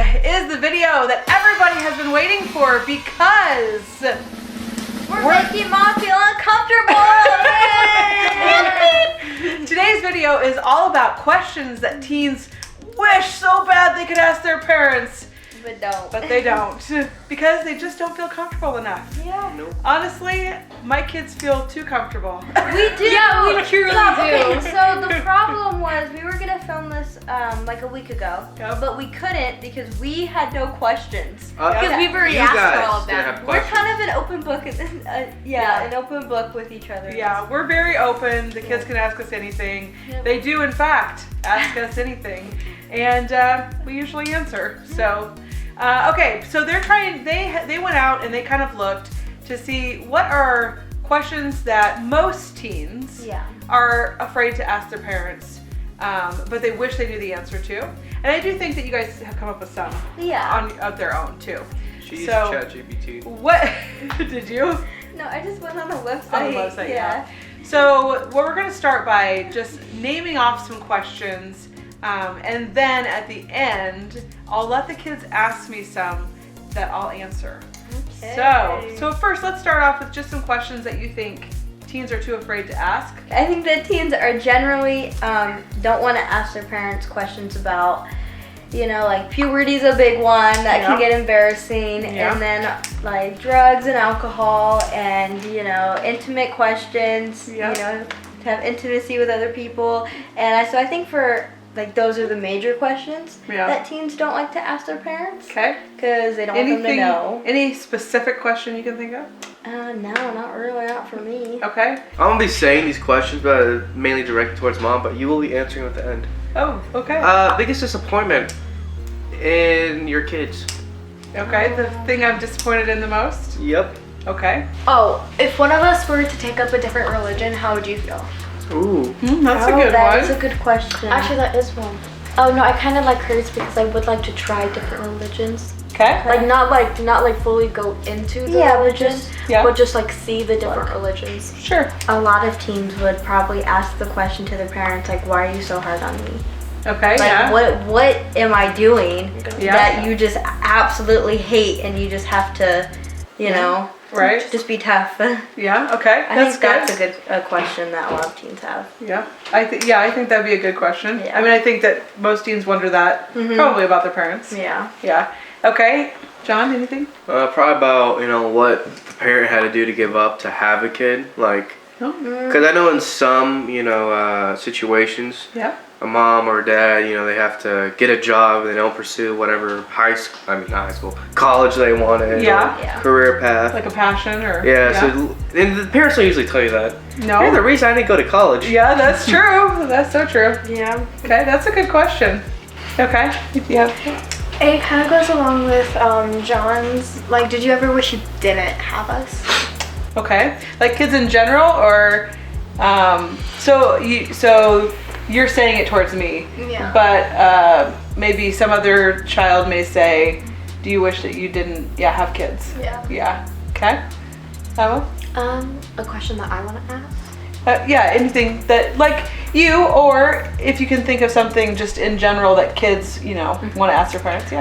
is the video that everybody has been waiting for because we're making Mom feel uncomfortable. Today's video is all about questions that teens wish so bad they could ask their parents. But they don't because they just don't feel comfortable enough. Yeah. Nope. Honestly, my kids feel too comfortable. We do. Yeah, we truly do. Okay, so the problem was we were gonna film this like a week ago, Yep. but we couldn't because we had no questions. Because we've already You asked guys for all of didn't them. have We're questions. kind of an open book, an open book with each other. Yeah, we're very open. The kids can ask us anything. Yep. They do, in fact, ask us anything, and we usually answer. So, okay, so they're trying. They went out and they kind of looked to see what are questions that most teens are afraid to ask their parents, but they wish they knew the answer to. And I do think that you guys have come up with some of their own too. She used So, ChatGPT. What did you? No, I just went on the website. On the website, yeah. So we're going to start by just naming off some questions, and then at the end, I'll let the kids ask me some that I'll answer. Okay. So first, let's start off with just some questions that you think teens are too afraid to ask. I think that teens are generally don't want to ask their parents questions about, like puberty's a big one that can get embarrassing, and then like drugs and alcohol and, intimate questions, to have intimacy with other people. And so I think for like those are the major questions that teens don't like to ask their parents. Okay. Because they don't want them to know. Any specific question you can think of? No, not really, not for me. Okay. I'm gonna be saying these questions, but mainly directed towards Mom, but you will be answering at the end. Oh, okay. Biggest disappointment in your kids? Okay, the thing I'm disappointed in the most? Yep. Okay. Oh, if one of us were to take up a different religion, how would you feel? Ooh. That's a good That one. is a good question. Actually, that is one. Oh no, I kind of like hers because I would like to try different religions. Okay. Like not fully go into the religion, but just like see the different religions. Sure. A lot of teens would probably ask the question to their parents, like, why are you so hard on me? Okay, Like, what am I doing Yeah. that you just absolutely hate and you just have to, Right. just be tough? Yeah, okay. I think that's a good question that a lot of teens have. Yeah, I think that'd be a good question. Yeah. I mean, I think that most teens wonder that probably about their parents. Yeah. Yeah. Okay. John, anything? Probably about, what the parent had to do to give up to have a kid. Like, because I know in some, situations, a mom or a dad, they have to get a job and they don't pursue whatever not high school, college they wanted. Yeah. Or career path. Like a passion or? So and the parents don't usually tell you that. No. You're the reason I didn't go to college. Yeah, that's true. That's so true. Yeah. Okay, that's a good question. Okay. Yeah. It kind of goes along with John's. Like, did you ever wish you didn't have us? Okay. Like kids in general, or so you're saying it towards me. Yeah. But maybe some other child may say, do you wish that you didn't have kids? Yeah. Yeah. Okay. Emma? A question that I want to ask. Anything that, like you, or if you can think of something just in general that kids, want to ask their parents,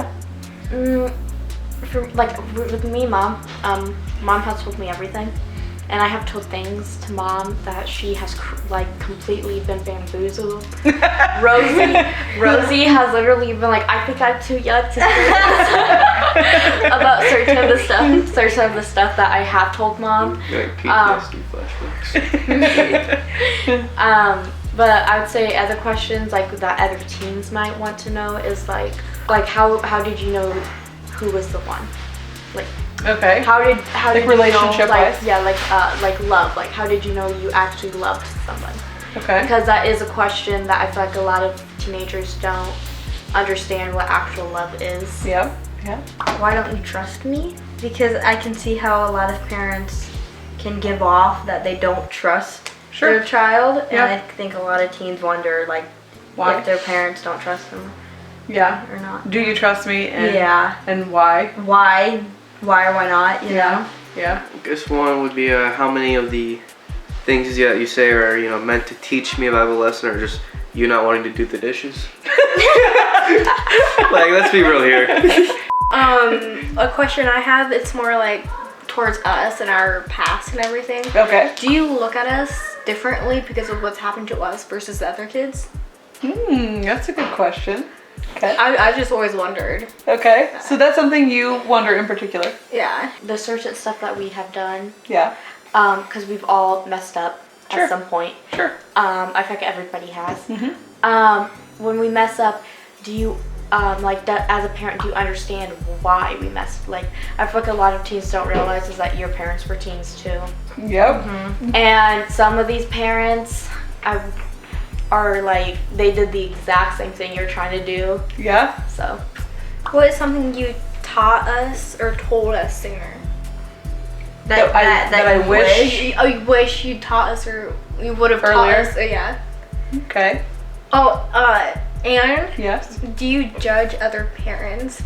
For with me, Mom has told me everything, and I have told things to Mom that she has completely been bamboozled. Rosie has literally been like, I think I'm too young to say this about certain of the stuff that I have told Mom. Like PTSD flashbacks. But I would say other questions that other teens might want to know is like how did you know who was the one? Okay. How did relationship wise? Like love. Like how did you know you actually loved someone? Okay. Because that is a question that I feel like a lot of teenagers don't understand what actual love is. Yeah. Why don't you trust me? Because I can see how a lot of parents can give off that they don't trust their child, and I think a lot of teens wonder why if their parents don't trust them. Yeah. Or not. Do you trust me? And, And why? Why or why not? You know? Yeah. I guess one would be how many of the things that you say are meant to teach me a Bible lesson or just you not wanting to do the dishes. Like, let's be real here. A question I have, it's more like towards us and our past and everything. Okay. Do you look at us differently because of what's happened to us versus the other kids? That's a good question. Okay. I just always wondered. Okay. So that's something you wonder in particular. Yeah. The search and stuff that we have done. Yeah. Because we've all messed up Sure. at some point. Sure. I think everybody has. Mm-hmm. When we mess up, do you like that as a parent? Do you understand why we messed? Like, I feel like a lot of teens don't realize is that your parents were teens too. Yep. And some of these parents are like, they did the exact same thing you're trying to do. Yeah. So, What is something you taught us or told us sooner? That I you wish- you wish you taught us, or you would have Earlier? taught us. Yeah. Okay. Oh, and Yes. do you judge other parents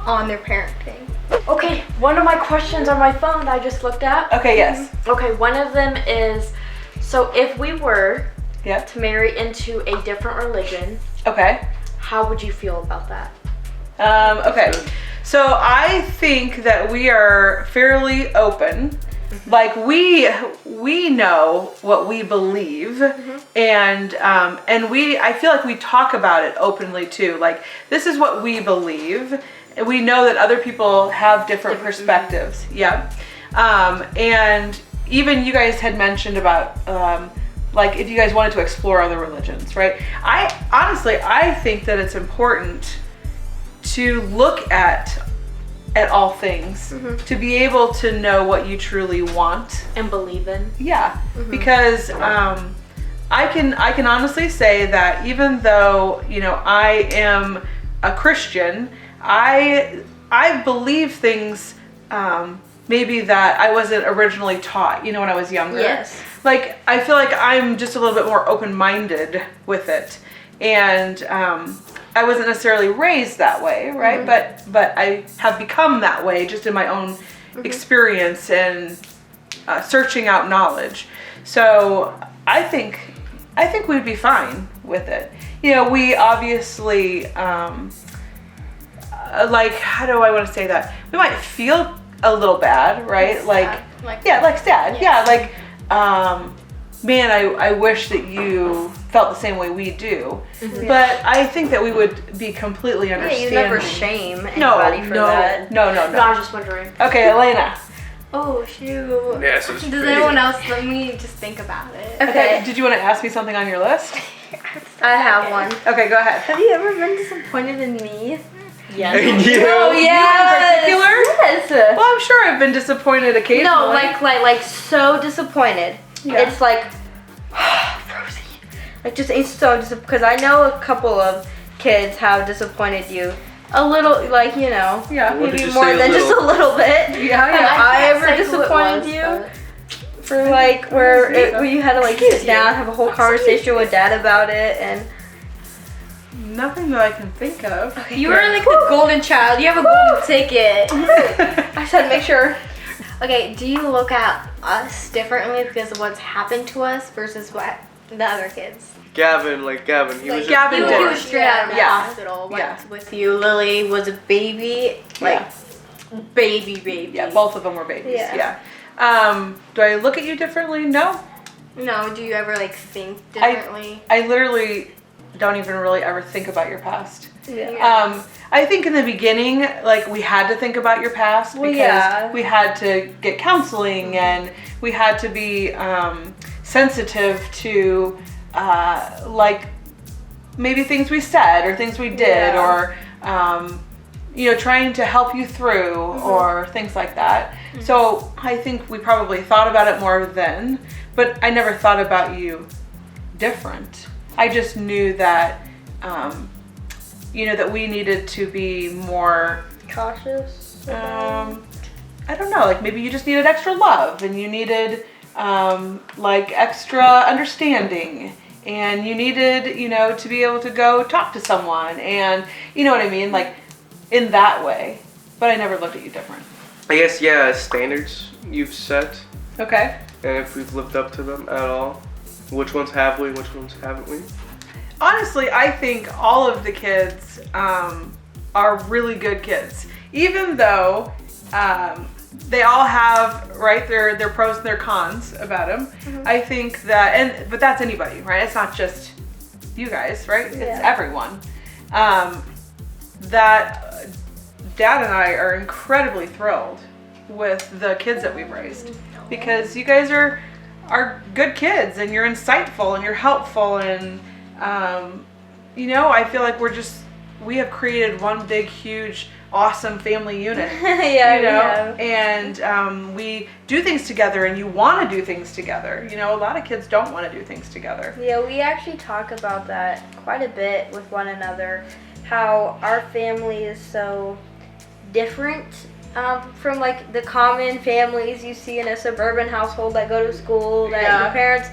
on their parenting? Okay, one of my questions on my phone that I just looked at. Okay. Yes. Okay, one of them is, so if we were Yeah. to marry into a different religion, Okay. how would you feel about that? Okay. So I think that we are fairly open. Like we know what we believe, and I feel like we talk about it openly too. Like, this is what we believe, and we know that other people have different perspectives. Yeah. And even you guys had mentioned about like if you guys wanted to explore other religions, right? I think that it's important to look at all things, to be able to know what you truly want And believe in? Yeah, because I can honestly say that even though I am a Christian, I believe things maybe that I wasn't originally taught. When I was younger. Yes. Like, I feel like I'm just a little bit more open-minded with it, and I wasn't necessarily raised that way, right? But I have become that way just in my own experience and searching out knowledge. So I think we'd be fine with it. We obviously like, how do I want to say that? We might feel a little bad, right? Like sad. Yeah, like man, I wish that you felt the same way we do. But I think that we would be completely understanding. You never shame anybody for that. No. No, I was just wondering. Okay, Elena. Oh, shoot. Yes, Does anyone else, let me just think about it. Okay, did you want to ask me something on your list? I have one. Okay, go ahead. Have you ever been disappointed in me? Yes. Oh, yes. Yes. Yes. Well, I'm sure I've been disappointed occasionally. No, like so disappointed. Yeah. It's like, Rosie. Like, just it's so disappointed. Because I know a couple of kids have disappointed you. A little, like, Yeah. What did maybe you more say, than just a little bit. Yeah. Have I can't ever say who it disappointed was, you? but- For like where you had to like sit down, have a whole conversation with Dad about it, and Nothing that I can think of. you were like the golden child. You have a golden ticket. I said make sure. Okay, do you look at us differently because of what's happened to us versus what The other kids. Gavin, he was Gavin He did. was straight out of the Yeah. hospital. Went Yeah. with you. Lily was a baby. Like baby. Yeah, both of them were babies. Yeah. Do I look at you differently? No. No, do you ever like think differently? I literally don't even really ever think about your past. Yeah. I think in the beginning, like, we had to think about your past Well, because yeah. we had to get counseling and we had to be sensitive to like maybe things we said or things we did or trying to help you through or things like that. So I think we probably thought about it more then, but I never thought about you different. I just knew that that we needed to be more Cautious. I don't know, like maybe you just needed extra love and you needed like extra understanding and you needed, to be able to go talk to someone and you know what I mean? Like in that way, but I never looked at you different. I guess, standards you've set Okay. and if we've lived up to them at all. Which ones have we, which ones haven't we? honestly, I think all of the kids are really good kids, even though they all have their pros and their cons about them. Mm-hmm. I think that, but that's anybody, right? It's not just you guys, right? It's everyone. That Dad and I are incredibly thrilled with the kids that we've raised, because you guys are good kids, and you're insightful and you're helpful, and I feel like we have created one big, huge, awesome family unit. And we do things together, and you want to do things together. A lot of kids don't want to do things together. Yeah, we actually talk about that quite a bit with one another, how our family is so different from like the common families you see in a suburban household that go to school, that your parents,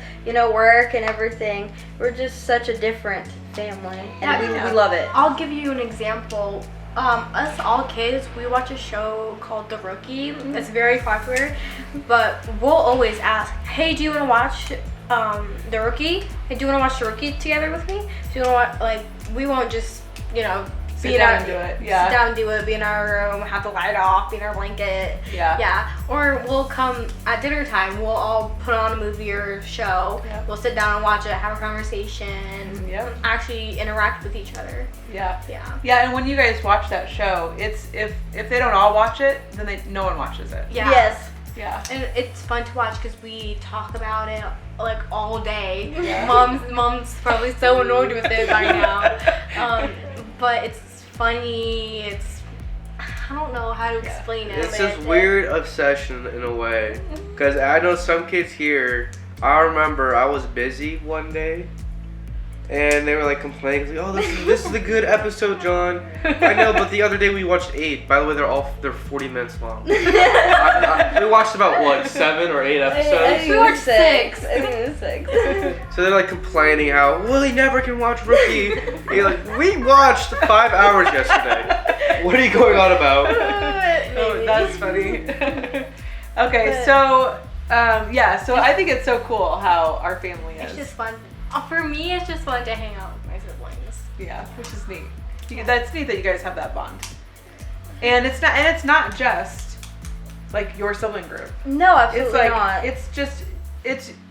work and everything. We're just such a different family, and we love it. I'll give you an example. Us all kids, we watch a show called The Rookie. Mm-hmm. It's very popular, but we'll always ask, hey, do you want to watch The Rookie? Hey, do you want to watch The Rookie together with me? Do you want to we won't just, sit down and do it. Yeah. Sit down and do it, be in our room, have the light off, be in our blanket. Yeah. Yeah. Or we'll come at dinner time, we'll all put on a movie or show. Yep. We'll sit down and watch it, have a conversation, actually interact with each other. Yeah. Yeah. Yeah, and when you guys watch that show, it's if they don't all watch it, then no one watches it. Yeah. Yes. Yeah. And it's fun to watch because we talk about it like all day. Yeah. Mom's probably so annoyed with it by now. But it's funny. I don't know how to explain it. It's this weird obsession in a way, because I know some kids here. I remember I was busy one day, and they were like complaining, like, "Oh, this is a good episode, John." I know, but the other day we watched 8. By the way, they're 40 minutes long. We watched about 7 or 8 episodes. We watched 6. I think it was 6. So they're like complaining how Willie never can watch Rookie. You're like, we watched 5 hours yesterday. What are you going on about? Oh, that's funny. Okay, so so I think it's so cool how our family is. It's just fun. For me, it's just fun to hang out with my siblings. Yeah, which is neat. That's neat that you guys have that bond. And it's not just like your sibling group. No, absolutely not.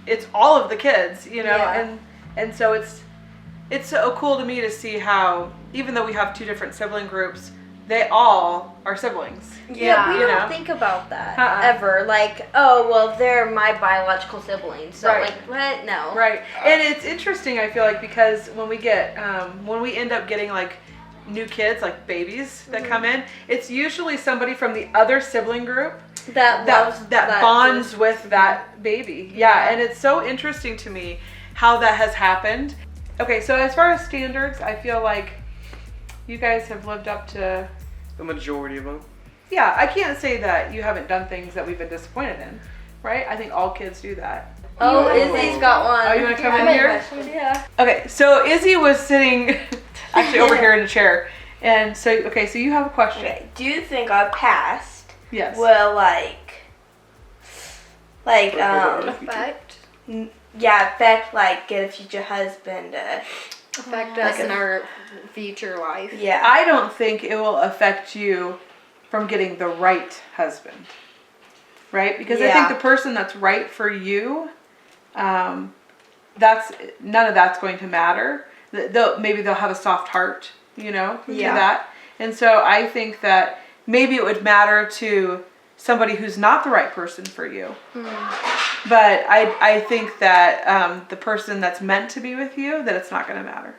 It's all of the kids, and so it's so cool to me to see how, even though we have 2 different sibling groups, they all are siblings. Yeah, we don't think about that ever. Like, oh, well, they're my biological siblings. So, like, what? No. Right. And it's interesting, I feel like, because when we end up getting, like, new kids, like babies that come in, it's usually somebody from the other sibling group that bonds with that baby. Yeah, and it's so interesting to me how that has happened. Okay, so as far as standards, I feel like you guys have lived up to the majority of them. Yeah, I can't say that you haven't done things that we've been disappointed in, right? I think all kids do that. Oh, Izzy's got one. Oh, you want to come in here? Yeah. Okay, so Izzy was sitting actually over here in a chair. And so, so you have a question. Okay, do you think our past will affect like get a future husband, affect us in our future life? Yeah. I don't think it will affect you from getting the right husband, right? Because I think the person that's right for you, none of that's going to matter. Maybe they'll have a soft heart, to that. And so I think that maybe it would matter to somebody who's not the right person for you. But I think that the person that's meant to be with you, that it's not going to matter.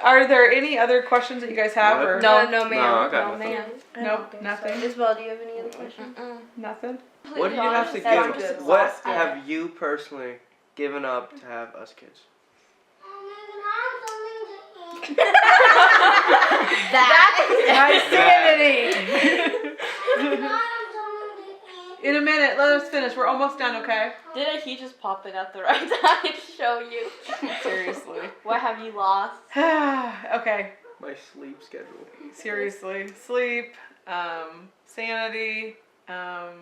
Are there any other questions that you guys have? Or? No, ma'am. No, I got nothing. Nope, nothing. Isabel, do you have any other questions? Nothing? What do you have to give? What have you personally given up to have us kids? That's my sanity. In a minute, let us finish. We're almost done, okay? Didn't he just pop it at the right time to show you? Seriously. What have you lost? Okay. My sleep schedule. Seriously. Sleep, sanity, No,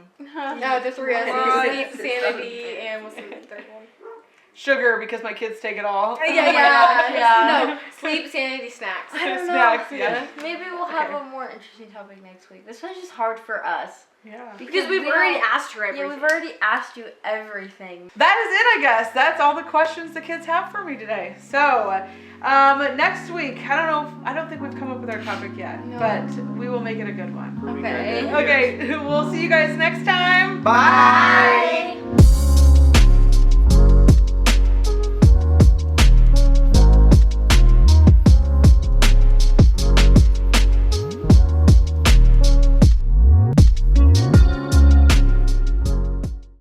the 3 S's. Sleep, sanity, and what's the third one? sugar because my kids take it all. No, sleep, sanity, snacks. I don't Snacks, know. yeah. Maybe we'll have Okay. a more interesting topic next week. This one's just hard for us. Yeah. Because we've already asked her everything. Yeah, we've already asked you everything. That is it, I guess. That's all the questions the kids have for me today. So, next week, I don't think we've come up with our topic yet, but we will make it a good one. Okay. Okay, we'll see you guys next time. Bye.